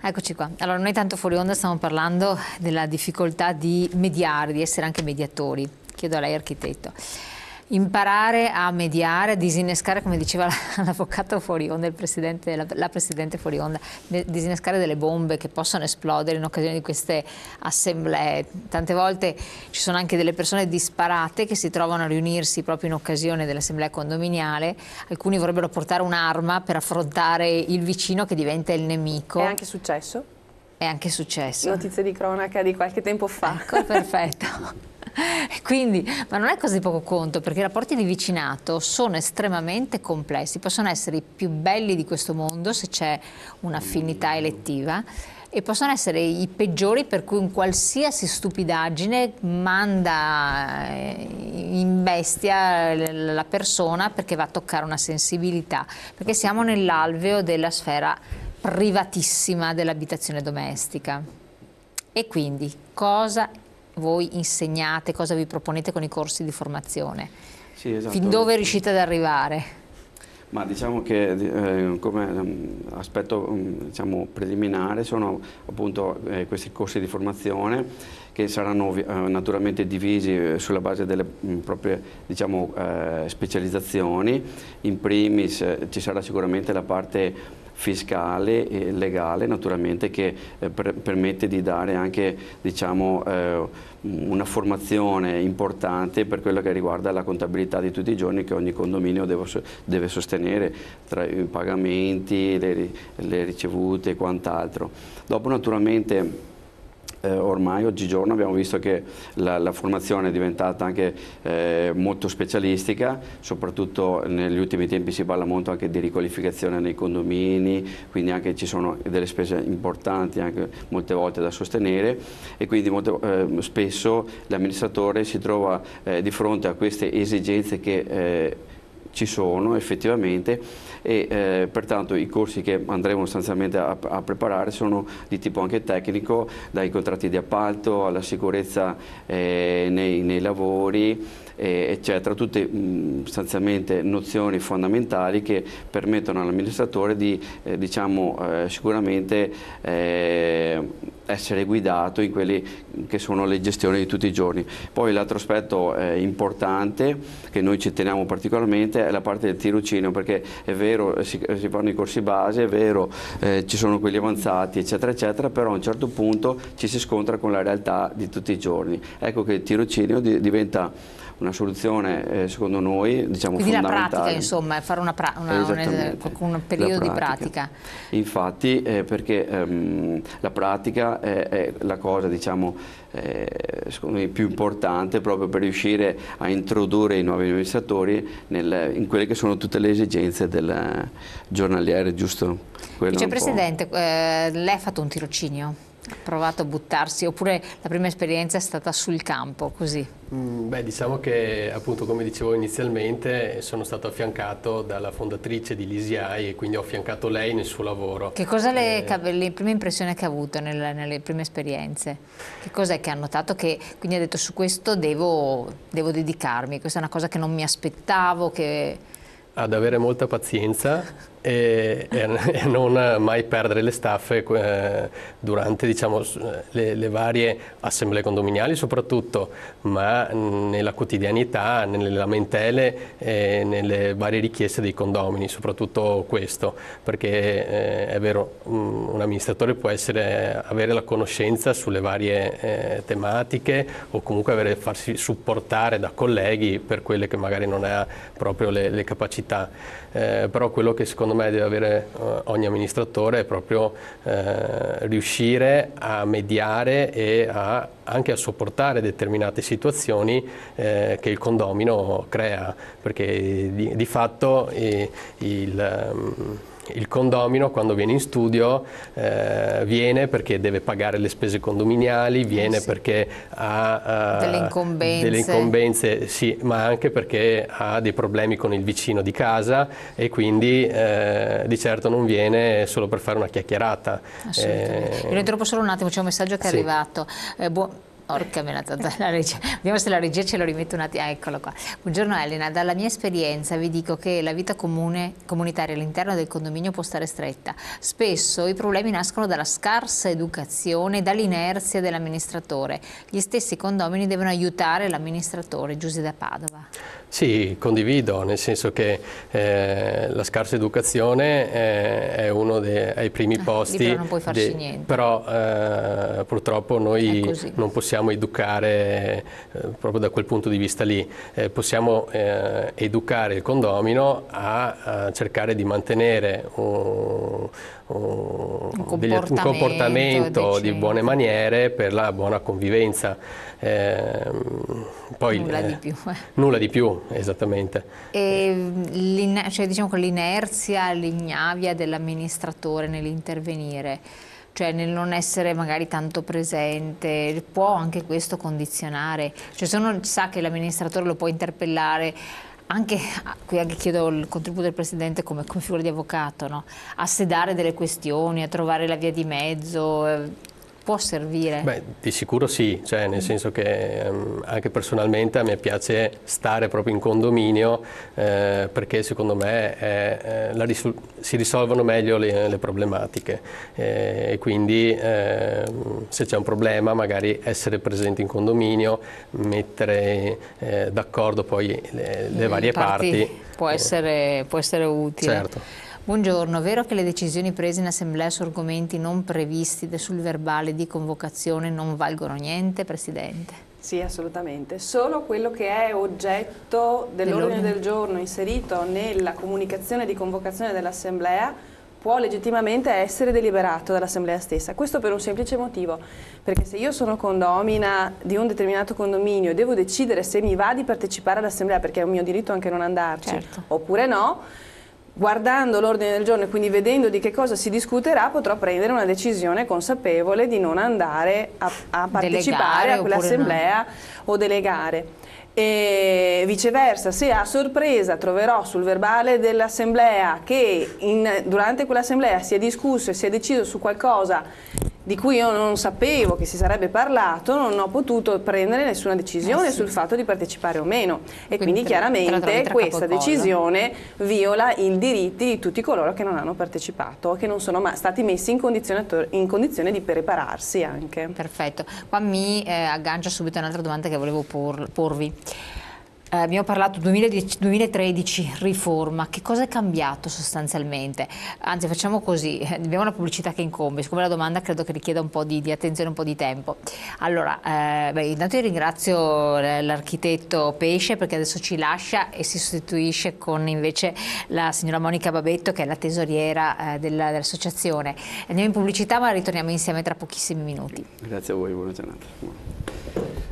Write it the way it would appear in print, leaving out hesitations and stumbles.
Eccoci qua. Allora, noi tanto fuori onda stiamo parlando della difficoltà di mediare, di essere anche mediatori. Chiedo a lei, architetto, imparare a mediare, a disinnescare, come diceva l'avvocato fuori onda, la presidente fuori onda, disinnescare delle bombe che possono esplodere in occasione di queste assemblee. Tante volte ci sono anche delle persone disparate che si trovano a riunirsi proprio in occasione dell'assemblea condominiale. Alcuni vorrebbero portare un'arma per affrontare il vicino che diventa il nemico. È anche successo? È anche successo. Notizie di cronaca di qualche tempo fa. Ecco, perfetto. Quindi, ma non è cosa di poco conto, perché i rapporti di vicinato sono estremamente complessi, possono essere i più belli di questo mondo se c'è un'affinità elettiva, e possono essere i peggiori, per cui un qualsiasi stupidaggine manda in bestia la persona perché va a toccare una sensibilità, perché siamo nell'alveo della sfera privatissima dell'abitazione domestica. E quindi cosa voi insegnate, cosa vi proponete con i corsi di formazione? Sì, esatto. Fin dove riuscite ad arrivare? Ma diciamo che come aspetto diciamo, preliminare sono appunto questi corsi di formazione che saranno naturalmente divisi sulla base delle proprie diciamo, specializzazioni. In primis ci sarà sicuramente la parte fiscale e legale, naturalmente, che permette di dare anche diciamo, una formazione importante per quello che riguarda la contabilità di tutti i giorni che ogni condominio deve sostenere, tra i pagamenti, le ricevute e quant'altro. Dopo naturalmente ormai oggigiorno abbiamo visto che la formazione è diventata anche molto specialistica, soprattutto negli ultimi tempi si parla molto anche di riqualificazione nei condomini, quindi anche ci sono delle spese importanti anche molte volte da sostenere, e quindi spesso l'amministratore si trova di fronte a queste esigenze che ci sono effettivamente, e pertanto i corsi che andremo sostanzialmente a preparare sono di tipo anche tecnico, dai contratti di appalto alla sicurezza nei lavori, eccetera, tutte sostanzialmente nozioni fondamentali che permettono all'amministratore di diciamo, sicuramente essere guidato in quelle che sono le gestioni di tutti i giorni. Poi l'altro aspetto importante che noi ci teniamo particolarmente è la parte del tirocinio, perché è vero si fanno i corsi base, è vero ci sono quelli avanzati eccetera eccetera, però a un certo punto ci si scontra con la realtà di tutti i giorni. Ecco che il tirocinio diventa una soluzione secondo noi diciamo quindi fondamentale. La pratica, insomma, è fare un periodo di pratica. Infatti perché la pratica è la cosa diciamo secondo me più importante proprio per riuscire a introdurre i nuovi amministratori in quelle che sono tutte le esigenze del giornaliere, giusto? Vicepresidente, lei ha fatto un tirocinio? Ha provato a buttarsi, oppure la prima esperienza è stata sul campo, così? Beh, diciamo che appunto, come dicevo inizialmente, sono stato affiancato dalla fondatrice di LISIAI e quindi ho affiancato lei nel suo lavoro. Che cosa le prime impressioni che ha avuto nelle prime esperienze? Che cos'è che ha notato che quindi ha detto su questo devo dedicarmi, questa è una cosa che non mi aspettavo, ad avere molta pazienza e non mai perdere le staffe durante diciamo, le varie assemblee condominiali soprattutto, ma nella quotidianità, nelle lamentele e nelle varie richieste dei condomini, soprattutto questo, perché è vero, un amministratore può avere la conoscenza sulle varie tematiche o comunque farsi supportare da colleghi per quelle che magari non ha proprio le capacità, però quello che secondo me deve avere ogni amministratore è proprio riuscire a mediare e anche a sopportare determinate situazioni che il condomino crea, perché di fatto il condomino quando viene in studio viene perché deve pagare le spese condominiali, viene perché ha delle incombenze, sì, ma anche perché ha dei problemi con il vicino di casa e quindi di certo non viene solo per fare una chiacchierata. Assolutamente. Io lo interrompo solo un attimo, c'è un messaggio che è arrivato. Porca menata, vediamo se la regia ce lo rimette un attimo. Eccolo qua. Buongiorno Elena, dalla mia esperienza vi dico che la vita comunitaria all'interno del condominio può stare stretta. Spesso i problemi nascono dalla scarsa educazione e dall'inerzia dell'amministratore. Gli stessi condomini devono aiutare l'amministratore. Giusy da Padova. Sì, condivido, nel senso che la scarsa educazione è uno ai primi posti. Però non puoi farci niente. Però purtroppo noi non possiamo educare proprio da quel punto di vista lì. Possiamo educare il condomino a cercare di mantenere un comportamento di buone maniere per la buona convivenza. Poi, nulla di più. Nulla di più, esattamente. E cioè, diciamo che l'inerzia, l'ignavia dell'amministratore nell'intervenire, cioè nel non essere magari tanto presente, può anche questo condizionare? Cioè se uno sa che l'amministratore lo può interpellare, qui anche chiedo il contributo del Presidente come figura di avvocato, no? A sedare delle questioni, a trovare la via di mezzo, può servire? Beh, di sicuro sì, cioè nel senso che anche personalmente a me piace stare proprio in condominio perché secondo me si risolvono meglio le problematiche e quindi se c'è un problema magari essere presenti in condominio, mettere d'accordo poi le varie parti può essere utile. Certo. Buongiorno, è vero che le decisioni prese in assemblea su argomenti non previsti sul verbale di convocazione non valgono niente, Presidente? Sì, assolutamente. Solo quello che è oggetto dell'ordine del giorno inserito nella comunicazione di convocazione dell'assemblea può legittimamente essere deliberato dall'assemblea stessa. Questo per un semplice motivo, perché se io sono condomina di un determinato condominio e devo decidere se mi va di partecipare all'assemblea, perché è un mio diritto anche non andarci, certo, oppure no, guardando l'ordine del giorno e quindi vedendo di che cosa si discuterà, potrò prendere una decisione consapevole di non andare a partecipare a quell'assemblea o delegare. E viceversa, se a sorpresa troverò sul verbale dell'assemblea che durante quell'assemblea si è discusso e si è deciso su qualcosa di cui io non sapevo che si sarebbe parlato, non ho potuto prendere nessuna decisione sul fatto di partecipare o meno e quindi chiaramente questa decisione viola i diritti di tutti coloro che non hanno partecipato, che non sono stati messi in condizione di prepararsi anche. Perfetto, qua mi aggancia subito un'altra domanda che volevo porvi. Abbiamo parlato 2013, riforma, che cosa è cambiato sostanzialmente? Anzi facciamo così, abbiamo una pubblicità che incombe, siccome la domanda credo che richieda un po' di attenzione, un po' di tempo. Allora, intanto io ringrazio l'architetto Pesce perché adesso ci lascia e si sostituisce con invece la signora Monica Babetto che è la tesoriera dell'associazione. Andiamo in pubblicità ma ritorniamo insieme tra pochissimi minuti. Grazie a voi, buona giornata.